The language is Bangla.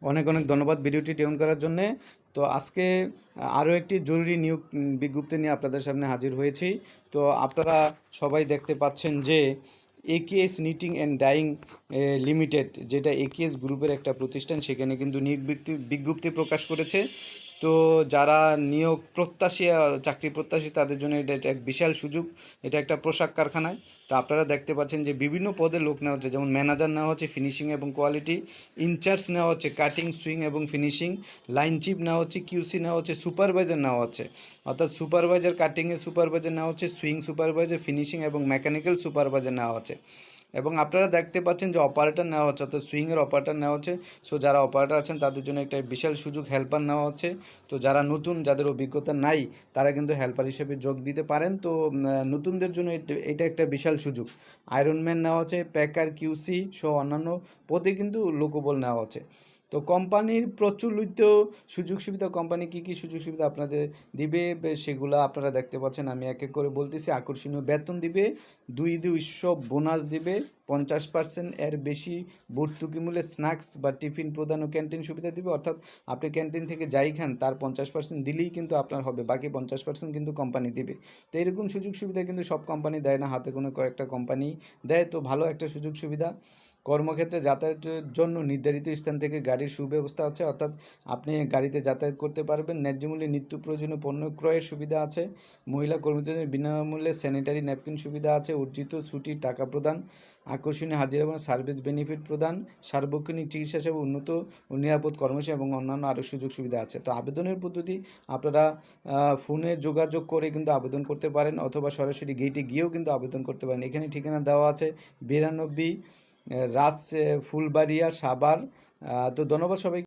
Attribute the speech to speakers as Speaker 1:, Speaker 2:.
Speaker 1: অনেক অনেক ধন্যবাদ ভিডিওটি টিউন করার জন্যে। তো আজকে আরও একটি জরুরি নিয়োগ বিজ্ঞপ্তি নিয়ে আপনাদের সামনে হাজির হয়েছি। তো আপনারা সবাই দেখতে পাচ্ছেন যে AKS Knitting and Dyeing Limited, যেটা একেএস গ্রুপের একটা প্রতিষ্ঠান, সেখানে কিন্তু নিয়োগ বিজ্ঞপ্তি প্রকাশ করেছে। তো যারা নিয়োগ প্রত্যাশী, চাকরি প্রত্যাশী, তাদের জন্য এটা এক বিশাল সুযোগ। এটা একটা পোশাক কারখানায়। তো আপনারা দেখতে পাচ্ছেন যে বিভিন্ন পদে লোক নেওয়া হচ্ছে, যেমন ম্যানেজার নেওয়া হচ্ছে ফিনিশিং এবং কোয়ালিটি, ইনচার্জ নেওয়া হচ্ছে কাটিং, সুইং এবং ফিনিশিং, লাইন চিপ নেওয়া হচ্ছে, কিউসি নেওয়া হচ্ছে, সুপারভাইজার নেওয়া হচ্ছে, অর্থাৎ সুপারভাইজার কাটিংয়ের সুপারভাইজার নেওয়া হচ্ছে, সুইং সুপারভাইজার, ফিনিশিং এবং মেকানিক্যাল সুপারভাইজার নেওয়া হচ্ছে। এবং আপনারা দেখতে পাচ্ছেন যে অপারেটর নেওয়া হচ্ছে, অর্থাৎ সুইংয়ের অপারেটর নেওয়া হচ্ছে। সো যারা অপারেটর আছেন তাদের জন্য একটা বিশাল সুযোগ, হেল্পার নেওয়া হচ্ছে। তো যারা নতুন, যাদের অভিজ্ঞতা নাই, তারা কিন্তু হেল্পার হিসেবে যোগ দিতে পারেন। তো নতুনদের জন্য এটা একটা বিশাল সুযোগ। আয়রনম্যান নেওয়া হচ্ছে, প্যাকার, কিউসি সহ অন্যান্য পদে কিন্তু লোকবল নেওয়া হচ্ছে। তো কোম্পানির প্রচলিত সুযোগ সুবিধা, কোম্পানি কী কী সুযোগ সুবিধা আপনাদের দিবে সেগুলো আপনারা দেখতে পাচ্ছেন। আমি এক এক করে বলতেছি। আকর্ষণীয় বেতন দিবে, 2 ঈদে উৎসব বোনাস দিবে, 50% এর বেশি ভর্তুকি মূল্যে স্ন্যাক্স বা টিফিন প্রদান ও ক্যান্টিন সুবিধা দিবে। অর্থাৎ আপনি ক্যান্টিন থেকে যাই খান তার 50% দিলেই কিন্তু আপনার হবে, বাকি 50% কিন্তু কোম্পানি দিবে। তো এরকম সুযোগ সুবিধা কিন্তু সব কোম্পানি দেয় না, হাতে কোনো কয়েকটা কোম্পানি দেয়। তো ভালো একটা সুযোগ সুবিধা। কর্মক্ষেত্রে যাতায়াতের জন্য নির্ধারিত স্থান থেকে গাড়ির সুব্যবস্থা আছে, অর্থাৎ আপনি গাড়িতে যাতায়াত করতে পারবেন। ন্যায্য মূল্যে নিত্য প্রয়োজনীয় পণ্য ক্রয়ের সুবিধা আছে। মহিলা কর্মীদের বিনামূল্যে স্যানিটারি ন্যাপকিন সুবিধা আছে। অর্জিত ছুটির টাকা প্রদান, আকর্ষণীয় হাজিরা এবং সার্ভিস বেনিফিট প্রদান, সার্বক্ষণিক চিকিৎসা সেবা, উন্নত ও নিরাপদ কর্মসূচি এবং অন্যান্য আরও সুযোগ সুবিধা আছে। তো আবেদনের পদ্ধতি, আপনারা ফোনে যোগাযোগ করে কিন্তু আবেদন করতে পারেন, অথবা সরাসরি গেটে গিয়েও কিন্তু আবেদন করতে পারেন। এখানে ঠিকানা দেওয়া আছে 92 রাজ ফুলবাড়িয়া, সাভার। তো ধন্যবাদ সবাই।